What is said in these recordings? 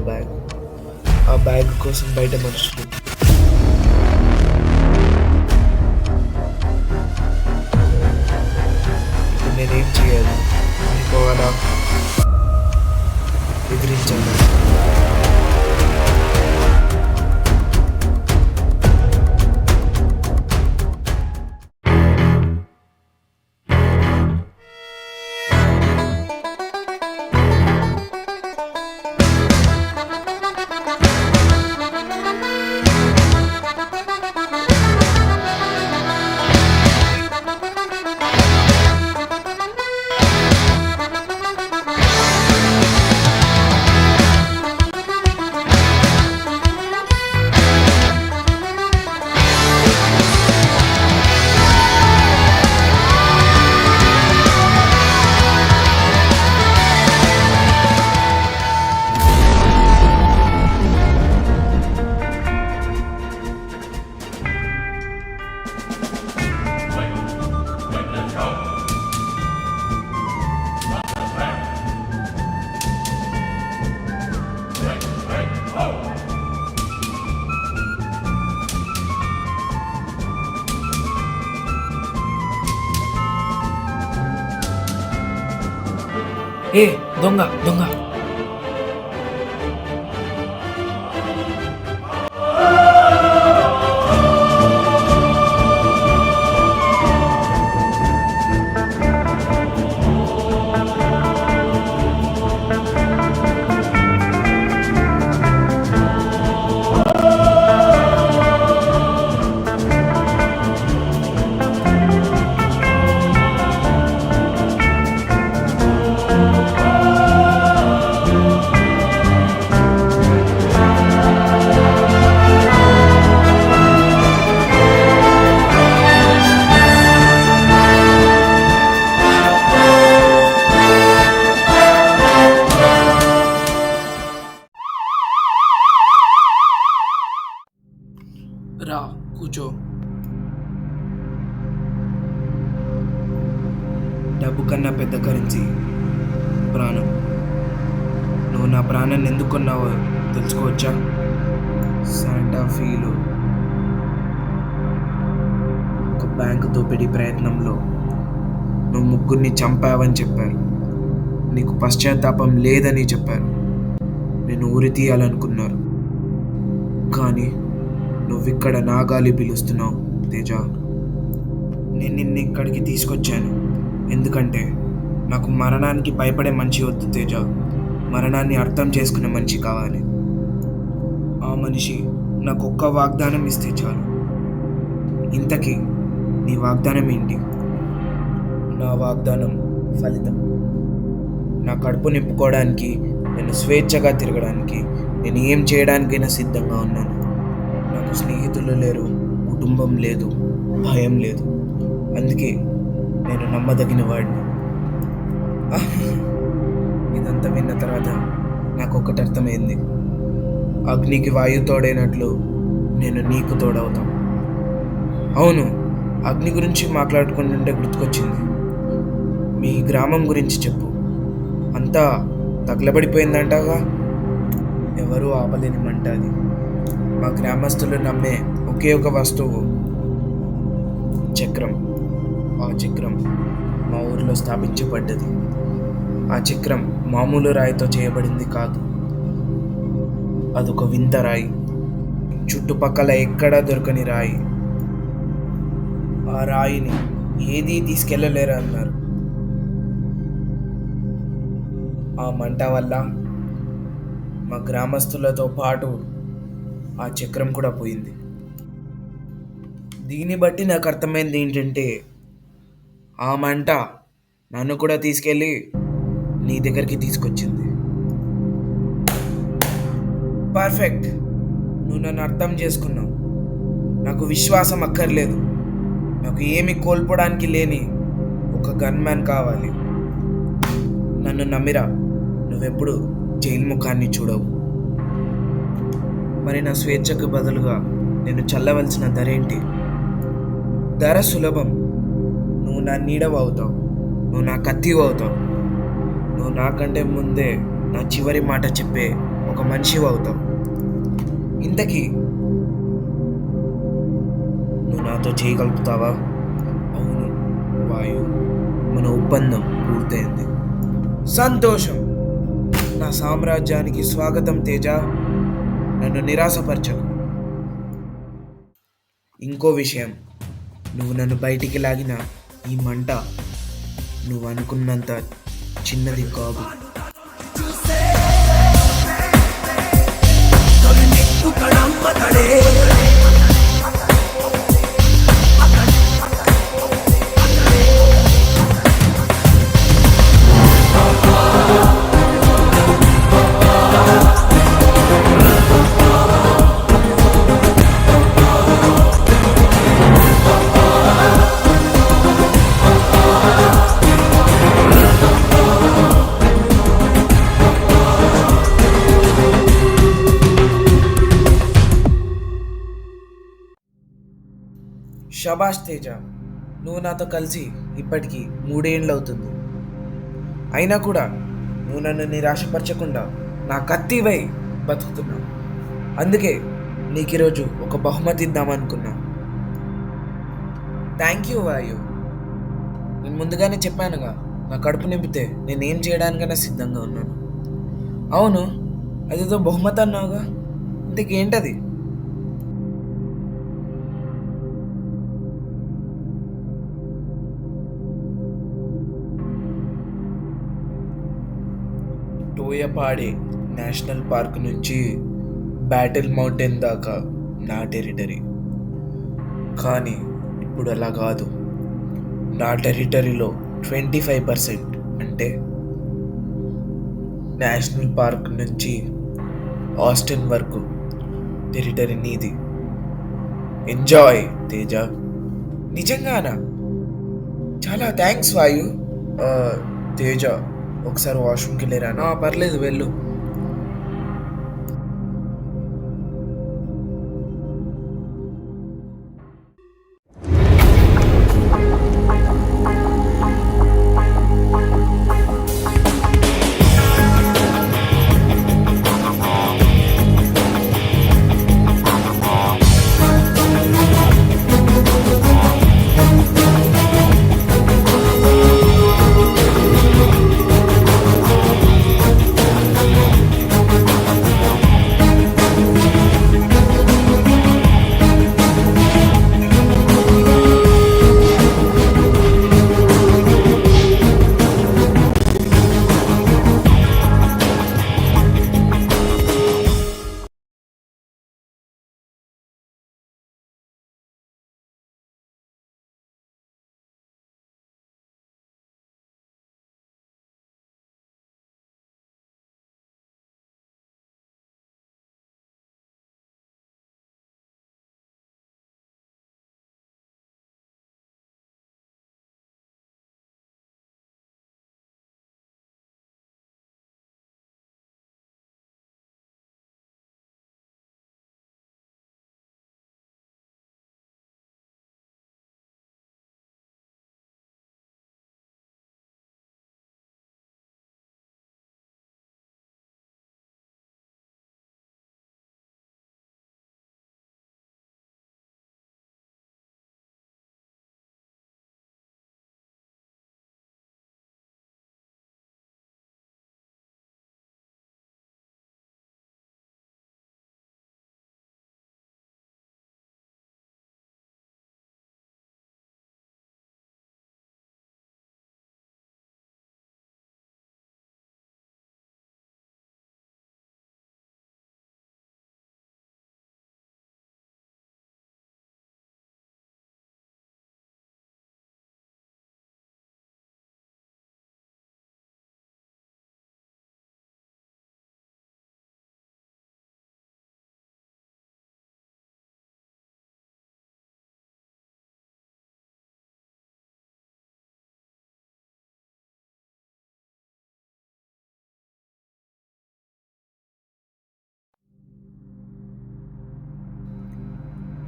Bag. ఆ bag కోసం బయట మనుషులు. ఇప్పుడు నేనేం చేయాలి? అనుకోవాలా? ఎదిరించాలి? ఏ దొంగ దొంగ! రా కూర్చో. డబ్బు కన్నా పెద్ద కరెన్సీ ప్రాణం. నువ్వు నా ప్రాణాన్ని ఎందుకు కొన్నావో తెలుసుకోవచ్చా? శాంటా ఫీలో ఒక బ్యాంకు దోపిడీ ప్రయత్నంలో నువ్వు ముగ్గురిని చంపావని చెప్పారు. నీకు పశ్చాత్తాపం లేదని చెప్పారు. నేను ఊరి తీయాలనుకున్నారు. కానీ నువ్విక్కడ నాగాలి పిలుస్తున్నావు తేజ. నేను నిన్ను ఇక్కడికి తీసుకొచ్చాను ఎందుకంటే నాకు మరణానికి భయపడే మనిషి వద్దు తేజ. మరణాన్ని అర్థం చేసుకునే మనిషి కావాలి. ఆ మనిషి నాకు ఒక్క వాగ్దానం ఇస్తే చాలు. ఇంతకీ నీ వాగ్దానం ఏంటి? నా వాగ్దానం ఫలితం. నా కడుపు నింపుకోవడానికి, నేను స్వేచ్ఛగా తిరగడానికి, నేను ఏం చేయడానికైనా సిద్ధంగా ఉన్నాను. నాకు స్నేహితులు లేరు, కుటుంబం లేదు, భయం లేదు. అందుకే నేను నమ్మదగిన వాడిని. ఇదంతా విన్న తర్వాత నాకు ఒకటి అర్థమైంది. అగ్నికి వాయు తోడైనట్లు నేను నీకు తోడవుతాం. అవును, అగ్ని గురించి మాట్లాడుకుంటుంటే గుర్తుకొచ్చింది. మీ గ్రామం గురించి చెప్పు. అంతా తగలబడిపోయిందంటగా? ఎవరూ ఆపలేని మంట అది. మా గ్రామస్తులు నమ్మే ఒకే ఒక వస్తువు చక్రం. ఆ చక్రం మా ఊరిలో స్థాపించబడ్డది. ఆ చక్రం మామూలు రాయితో చేయబడింది కాదు. అదొక వింత రాయి. చుట్టుపక్కల ఎక్కడా దొరకని రాయి. ఆ రాయిని ఏదీ తీసుకెళ్ళలేరు అన్నారు. ఆ మంట వల్ల మా గ్రామస్తులతో పాటు ఆ చక్రం కూడా పోయింది. దీన్ని బట్టి నాకు అర్థమైంది ఏంటంటే, ఆ మంట నన్ను కూడా తీసుకెళ్ళి నీ దగ్గరికి తీసుకొచ్చింది. పర్ఫెక్ట్. నువ్వు నన్ను అర్థం చేసుకున్నావు. నాకు విశ్వాసం అక్కర్లేదు. నాకు ఏమి కోల్పోవడానికి లేని ఒక గన్మ్యాన్ కావాలి. నన్ను నమ్మిరా. నువ్వెప్పుడు జైలు ముఖాన్ని చూడవు. మరి నా స్వేచ్ఛకు బదులుగా నేను చల్లవలసిన ధరేంటి? ధర సులభం. నువ్వు నా నీడవు అవుతావు. నువ్వు నా కత్తివి అవుతావు. నువ్వు నాకంటే ముందే నా చివరి మాట చెప్పే ఒక మనిషివి అవుతావు. ఇంతకీ నువ్వు నాతో చేయగలుగుతావా? అవును వాయు, మన ఒప్పందం పూర్తయింది. సంతోషం. నా సామ్రాజ్యానికి స్వాగతం తేజ. నన్ను నిరాశపరచకు. ఇంకో విషయం, నువ్వు నన్ను బయటికి లాగిన ఈ మంట నువ్వు అనుకున్నంత చిన్నది కాదు. షబాష్ తేజ, నువ్వు నాతో కలిసి ఇప్పటికీ 3 ఏళ్ళు అవుతుంది. అయినా కూడా నువ్వు నన్ను నిరాశపరచకుండా నా కత్తివై బతుకుతున్నావు. అందుకే నీకు ఈరోజు ఒక బహుమతి ఇద్దామనుకున్నా. థ్యాంక్ యూ వాయు. నేను ముందుగానే చెప్పానుగా, నా కడుపు నింపితే నేనేం చేయడానికైనా సిద్ధంగా ఉన్నాను. అవును, అదేదో బహుమతి అన్నావుగా, ఇంతకేంటది? టోయపాడే నేషనల్ పార్క్ నుంచి బ్యాటిల్ మౌంటైన్ దాకా నా టెరిటరీ. కానీ ఇప్పుడు అలా కాదు. నా టెరిటరీలో 25%, అంటే నేషనల్ పార్క్ నుంచి ఆస్టిన్ వరకు టెరిటరీ నీది. ఎంజాయ్ తేజ. నిజంగానా? చాలా థ్యాంక్స్ వాయు. ఆ, తేజ, ఒకసారి వాష్రూమ్కి వెళ్ళారా? పర్లేదు, వెళ్ళు.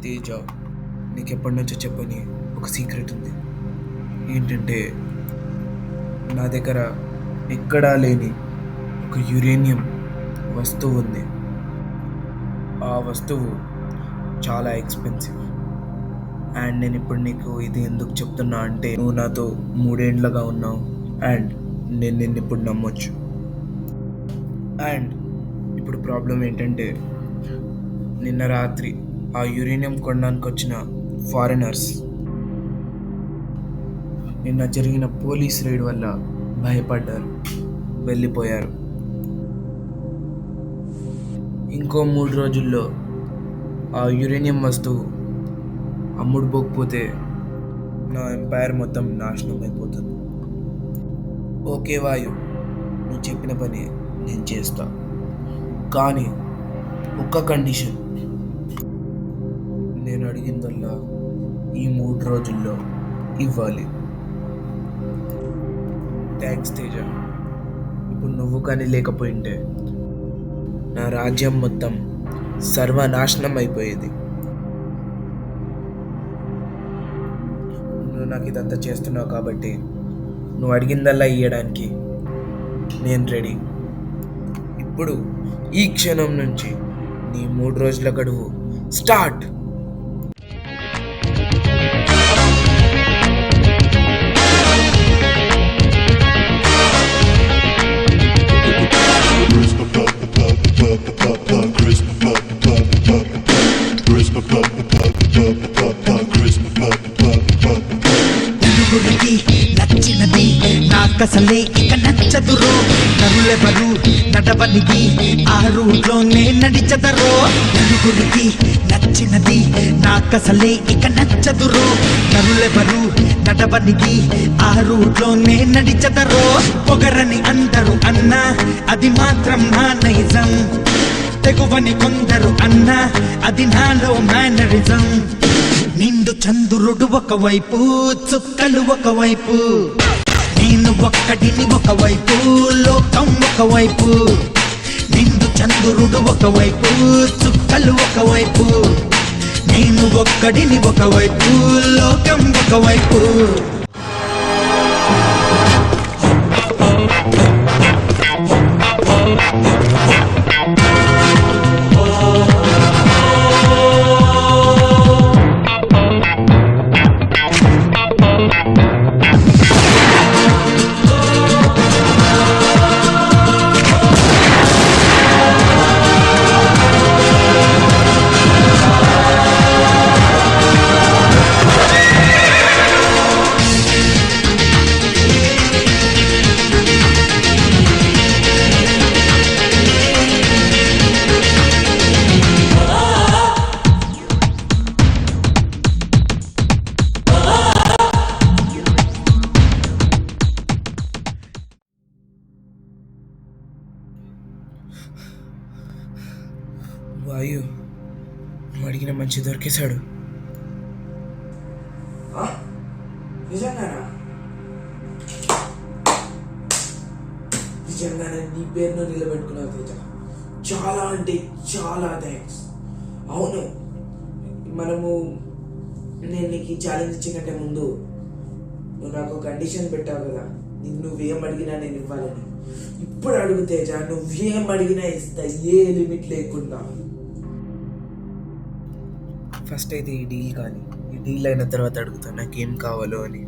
తేజ, నీకు ఎప్పటి నుంచో చెప్పని ఒక సీక్రెట్ ఉంది. ఏంటంటే, నా దగ్గర ఎక్కడా లేని ఒక యురేనియం వస్తువు ఉంది. ఆ వస్తువు చాలా ఎక్స్పెన్సివ్. అండ్ నేను ఇప్పుడు నీకు ఇది ఎందుకు చెప్తున్నా అంటే, నువ్వు నాతో 3 ఏళ్ళగా ఉన్నావు అండ్ నేను నిన్ను ఇప్పుడు నమ్మొచ్చు. అండ్ ఇప్పుడు ప్రాబ్లం ఏంటంటే, నిన్న రాత్రి ఆ యురేనియం కొనడానికి వచ్చిన ఫారినర్స్ నిన్న జరిగిన పోలీస్ రైడ్ వల్ల భయపడ్డారు, వెళ్ళిపోయారు. ఇంకో 3 రోజుల్లో ఆ యురేనియం వస్తువు అమ్ముడుపోకపోతే నా ఎంపైర్ మొత్తం నాశనం అయిపోతుంది. ఓకే వాయు, నువ్వు చెప్పిన పని నేను చేస్తా, కానీ ఒక్క కండిషన్. నేను అడిగిందల్లా ఈ 3 రోజుల్లో ఇవ్వాలి. థ్యాంక్స్ తేజ. ఇప్పుడు నువ్వు కానీ లేకపోయింటే నా రాజ్యం మొత్తం సర్వనాశనం అయిపోయేది. నువ్వు నాకు ఇదంతా చేస్తున్నావు కాబట్టి నువ్వు అడిగిందల్లా ఇవ్వడానికి నేను రెడీ. ఇప్పుడు ఈ క్షణం నుంచి నీ 3 రోజుల గడువు స్టార్ట్. నలుగురికి నచ్చినది నాకసలే ఇక నచ్చదురో. నరులెవరు నడవనిది ఆ రూట్లోనే నడిచదరో. నలుగురికి నచ్చినది నాకసలే ఇక నచ్చదురో. నరులెవరు నడవనిది ఆ రూట్లోనే నడిచదరో. పొగరని అందరూ అన్నా అది మాత్రం నా నైజం. తెగువని కొందరు అన్నా అది నాలో మేనరిజం. నిండు చంద్రుడు ఒకవైపు, చుక్కలు ఒకవైపు, నేను ఒక్కడిని ఒకవైపు, లోకం ఒకవైపు. నిండు చంద్రుడు ఒకవైపు, చుక్కలు ఒకవైపు, నేను ఒక్కడిని ఒకవైపు, లోకం ఒకవైపు. వాయు, నువ్వు అడిగిన మంచి దొరికేశాడు. నిజంగానే నీ పేరును నిలబెట్టుకున్నావు తేజ. చాలా అంటే చాలా థ్యాంక్స్. అవును, నేను నీకు ఈ ఛాలెంజ్ ఇచ్చే కంటే ముందు నువ్వు నాకు కండిషన్ పెట్టావు కదా, నువ్వేం అడిగినా నేను ఇవ్వాలని. ఇప్పుడు అడుగు తేజ, నువ్వేం అడిగినా ఇస్తా, ఏ లిమిట్ లేకుండా. ఫస్ట్ అయితే ఈ డీల్ కానీ, ఈ డీల్ అయిన తర్వాత అడుగుతా నాకేం కావాలో అని.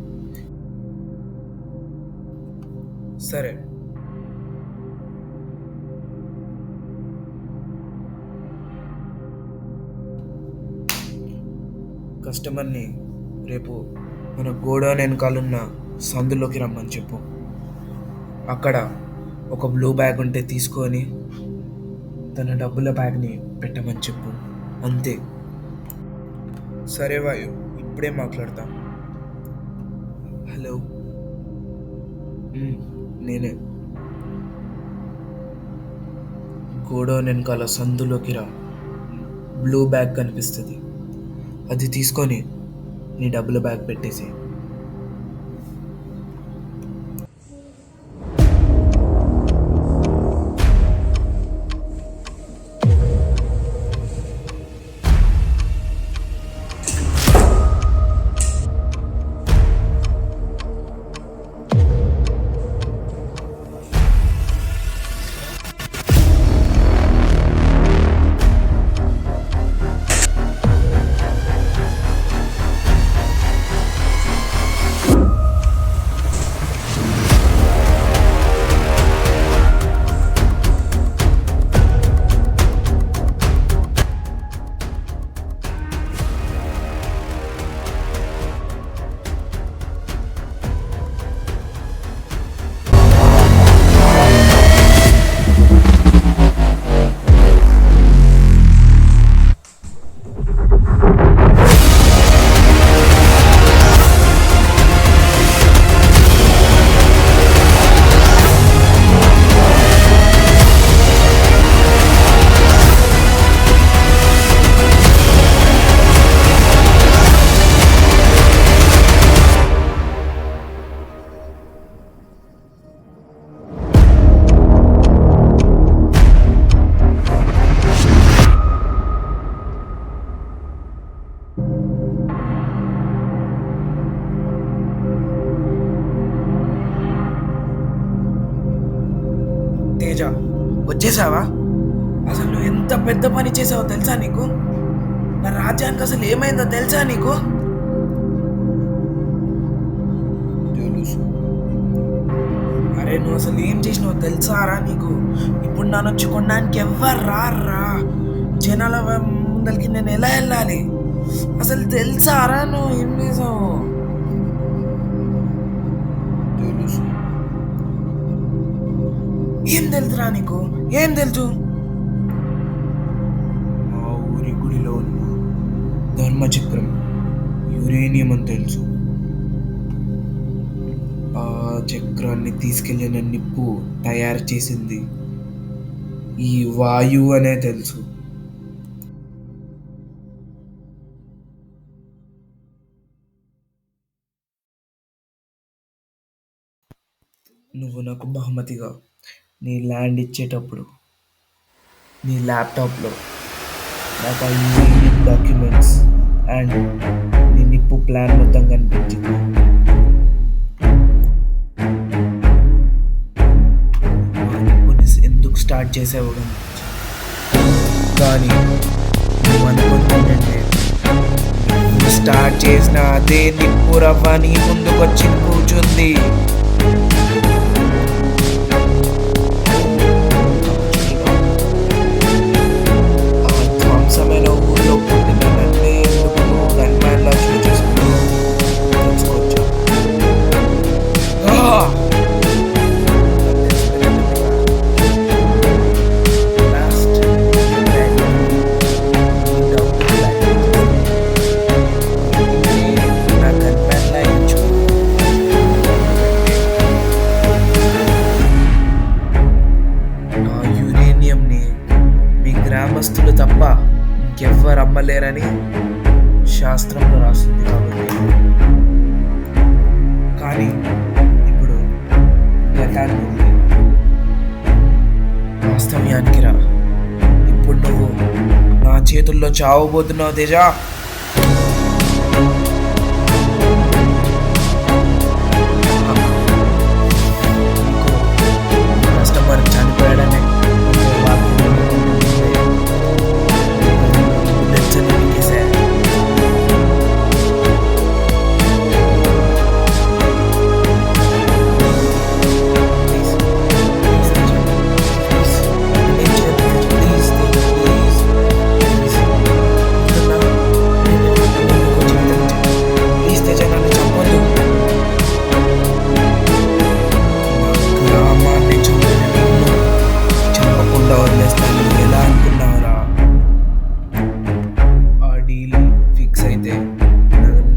సరే, కస్టమర్ని రేపు మన గోడౌన్ వెనకాలన్న సందులోకి రమ్మని చెప్పు. అక్కడ ఒక బ్లూ బ్యాగ్ ఉంటే తీసుకొని తన డబ్బుల బ్యాగ్ని పెట్టమని చెప్పు, అంతే. సరే వాయు, ఇప్పుడే మాట్లాడతా. హలో, నేనే. గోడౌన్ వెనకాల సందులోకి రా, బ్లూ బ్యాగ్ కనిపిస్తుంది, అది తీసుకొని నీ డబ్బుల బ్యాగ్ పెట్టేసి. చేసావా? అసలు నువ్వు ఎంత పెద్ద పని చేసావో తెలుసా నీకు? నా రాజ్యానికి అసలు ఏమైందో తెలుసా నీకు? తెలుసు. అరే నువ్వు అసలు ఏం చేసినావో తెలుసారా నీకు? ఇప్పుడు నన్ను వచ్చి కొనడానికి ఎవ్వరు రారా. జనాల ముందరికి నేను ఎలా వెళ్ళాలి? అసలు తెలుసారా నువ్వు ఏం చేసావు? తెలుసు. ఏం తెలుసురా నీకు? ఏం తెలుసు? మా ఊరి గుడిలో ఉన్న ధర్మచక్రం యురేనియం అని తెలుసు. ఆ చక్రాన్ని తీసుకెళ్లిన నిప్పు తయారు చేసింది ఈ వాయువు అనే తెలుసు. నువ్వు నాకు బహుమతిగా నీ ల్యాండ్ ఇచ్చేటప్పుడు నీ ల్యాప్టాప్లో నాకు ఆ యూనియన్ డాక్యుమెంట్స్ అండ్ నీ నిప్పు ప్లాన్ మొత్తం కనిపించింది. ఆ నిప్పుని ఎందుకు స్టార్ట్ చేసావు కానీ నువ్వు అనుకుంటుంటే నువ్వు స్టార్ట్ చేసిన అదే నిప్పు రవ్వ నీ ముందుకొచ్చి కూర్చుంది. ధ్వంసమైన ఊళ్ళో పుట్టిన నన్నే ఎందుకు నువ్వు గన్మ్యాన్లా చూసేసుకున్నావు తెలుసుకోవచ్చు. గ్రామస్తులు తప్ప ఇంకెవ్వరు అమ్మలేరని శాస్త్రంలో రాస్తుంది కాబట్టి. కానీ ఇప్పుడు గతాన్ని వాస్తవ్యానికి రా. ఇప్పుడు నువ్వు నా చేతుల్లో చావబోతున్నావు తేజ. కస్టమర్ చనిపోయాడనే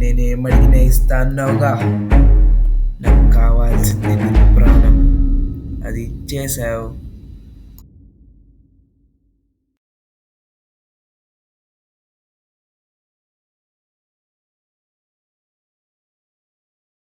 నేనేమడిగినా ఇస్తా అన్నావుగా. నాకు కావాల్సింది నీ ప్రాణం, అది ఇచ్చేసావు.